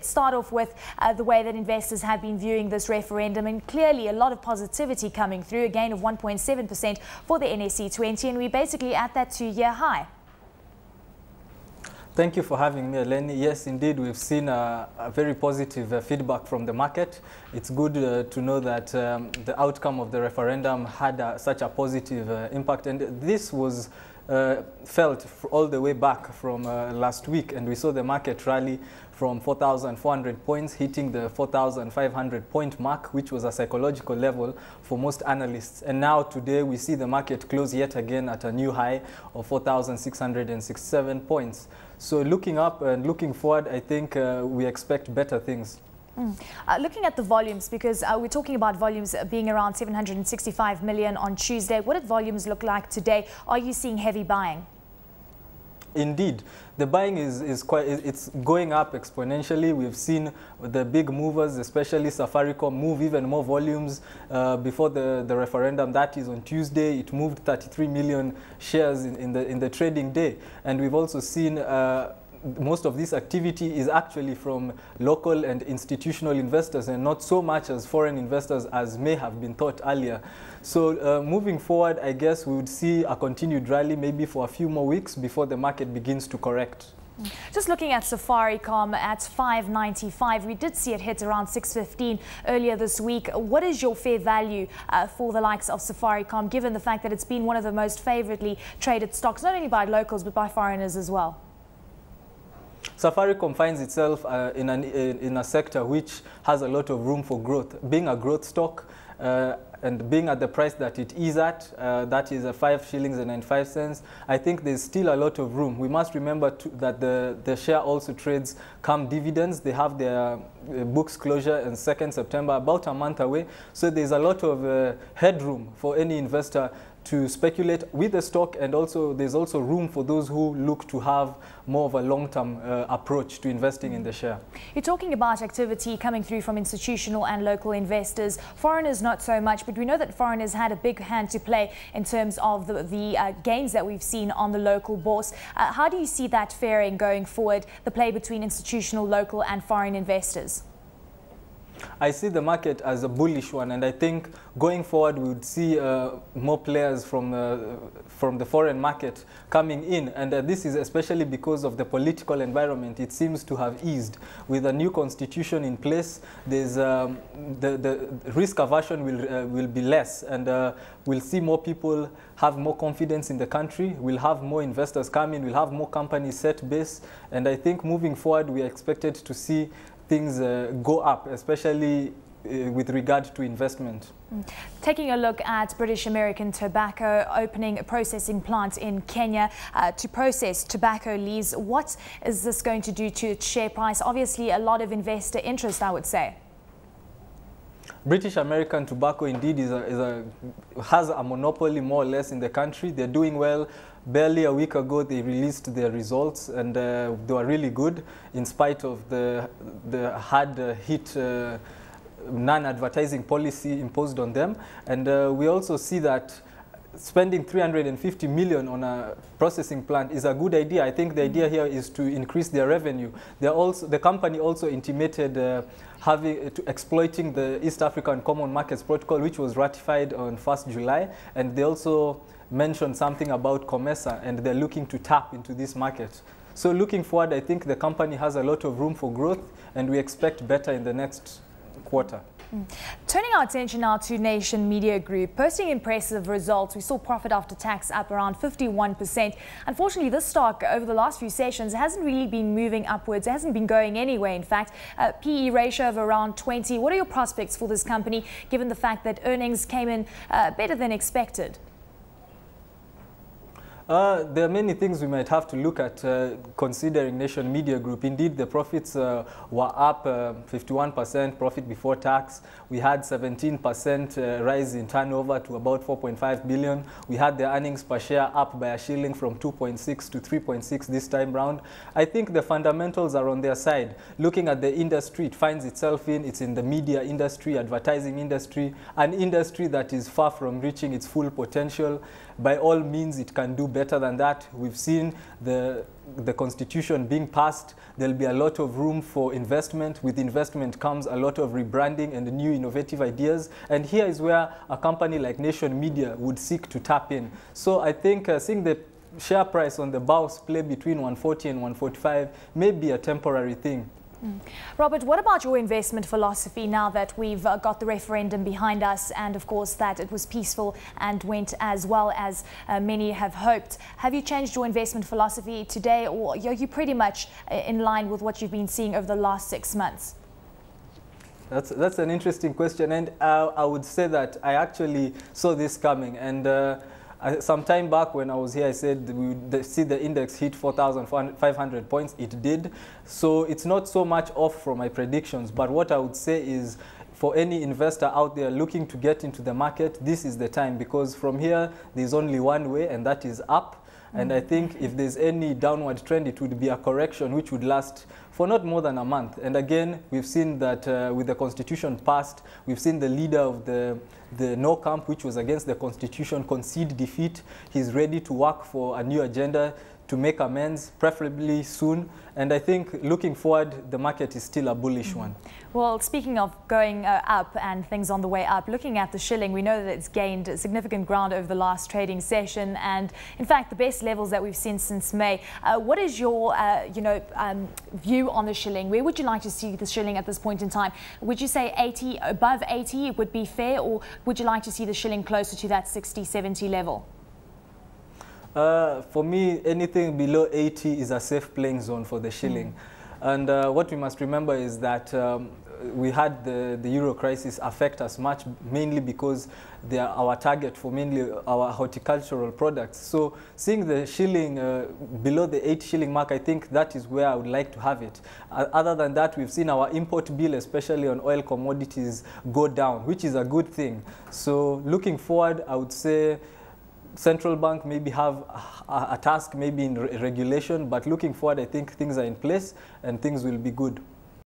Start off with the way that investors have been viewing this referendum, and clearly a lot of positivity coming through, a gain of 1.7% for the NSE 20, and we're basically at that 2-year high. Thank you for having me, Eleni. Yes, indeed, we've seen a very positive feedback from the market. It's good to know that the outcome of the referendum had such a positive impact, and this was felt all the way back from last week, and we saw the market rally from 4,400 points, hitting the 4,500 point mark, which was a psychological level for most analysts. And now today we see the market close yet again at a new high of 4,667 points. So looking up and looking forward, I think we expect better things. Looking at the volumes, because we're talking about volumes being around 765 million on Tuesday. What did volumes look like today? Are you seeing heavy buying? Indeed, the buying it's going up exponentially. We've seen the big movers, especially Safaricom, move even more volumes before the referendum. That is on Tuesday. It moved 33 million shares in the trading day, and we've also seen most of this activity is actually from local and institutional investors, and not so much as foreign investors as may have been thought earlier. So moving forward, I guess we would see a continued rally maybe for a few more weeks before the market begins to correct. Just looking at Safaricom at 595, we did see it hit around 615 earlier this week. What is your fair value for the likes of Safaricom, given the fact that it's been one of the most favourably traded stocks, not only by locals but by foreigners as well? Safaricom finds itself in a sector which has a lot of room for growth. Being a growth stock and being at the price that it is at, that is 5 shillings and 95 cents, I think there's still a lot of room. We must remember that the share also trades come dividends. They have their books closure on 2nd September, about a month away. So there's a lot of headroom for any investor to speculate with the stock, and also there's also room for those who look to have more of a long-term approach to investing in the share. You're talking about activity coming through from institutional and local investors, foreigners not so much, but we know that foreigners had a big hand to play in terms of the gains that we've seen on the local bourse. How do you see that faring going forward, the play between institutional, local and foreign investors? I see the market as a bullish one, and I think going forward we would see more players from the foreign market coming in, and this is especially because of the political environment. It seems to have eased with a new constitution in place. There's the risk aversion will be less, and we'll see more people have more confidence in the country. We'll have more investors come in. We'll have more companies set base, and I think moving forward we are expected to see things go up, especially with regard to investment. Taking a look at British American Tobacco opening a processing plant in Kenya to process tobacco leaves. What is this going to do to its share price? Obviously a lot of investor interest, I would say. British American Tobacco indeed has a monopoly more or less in the country. They're doing well. Barely a week ago they released their results, and they were really good in spite of the hard hit non-advertising policy imposed on them. And we also see that spending 350 million on a processing plant is a good idea. I think the idea here is to increase their revenue. The company also intimated exploiting the East African Common Markets Protocol, which was ratified on 1st July, and they also mentioned something about COMESA, and they're looking to tap into this market. So looking forward, I think the company has a lot of room for growth, and we expect better in the next quarter. Turning our attention now to Nation Media Group, posting impressive results. We saw profit after tax up around 51%. Unfortunately, this stock over the last few sessions hasn't really been moving upwards. It hasn't been going anywhere, in fact. PE ratio of around 20. What are your prospects for this company, given the fact that earnings came in better than expected? There are many things we might have to look at considering Nation Media Group. Indeed, the profits were up 51% profit before tax. We had 17% rise in turnover to about 4.5 billion. We had the earnings per share up by a shilling from 2.6 to 3.6 this time round. I think the fundamentals are on their side. Looking at the industry it finds itself in, it's in the media industry, advertising industry, an industry that is far from reaching its full potential. By all means, it can do better. better than that. We've seen the constitution being passed. There'll be a lot of room for investment. With investment comes a lot of rebranding and new innovative ideas. And here is where a company like Nation Media would seek to tap in. So I think seeing the share price on the bourse play between 140 and 145 may be a temporary thing. Robert, what about your investment philosophy now that we've got the referendum behind us, and of course that it was peaceful and went as well as many have hoped? Have you changed your investment philosophy today, or are you pretty much in line with what you've been seeing over the last 6 months? That's an interesting question, and I would say that I actually saw this coming. And some time back when I was here, I said we would see the index hit 4,500 points. It did. So it's not so much off from my predictions. But what I would say is, for any investor out there looking to get into the market, this is the time, because from here there's only one way, and that is up. And I think if there's any downward trend, it would be a correction which would last for not more than a month. And again, we've seen that with the constitution passed, we've seen the leader of the No camp, which was against the constitution, concede defeat. He's ready to work for a new agenda to make amends, preferably soon. And I think looking forward, the market is still a bullish one. Well, speaking of going up and things on the way up, looking at the shilling, we know that it's gained significant ground over the last trading session, and in fact the best levels that we've seen since May. What is your view on the shilling? Where would you like to see the shilling at this point in time? Would you say 80, above 80 would be fair, or would you like to see the shilling closer to that 60, 70 level? For me, anything below 80 is a safe playing zone for the shilling. And what we must remember is that we had the euro crisis affect us much, mainly because they are our target for mainly our horticultural products. So seeing the shilling below the 8 shilling mark, I think that is where I would like to have it. Other than that, we've seen our import bill, especially on oil commodities, go down, which is a good thing. So looking forward, I would say central bank maybe have a task maybe in regulation, but looking forward, I think things are in place and things will be good.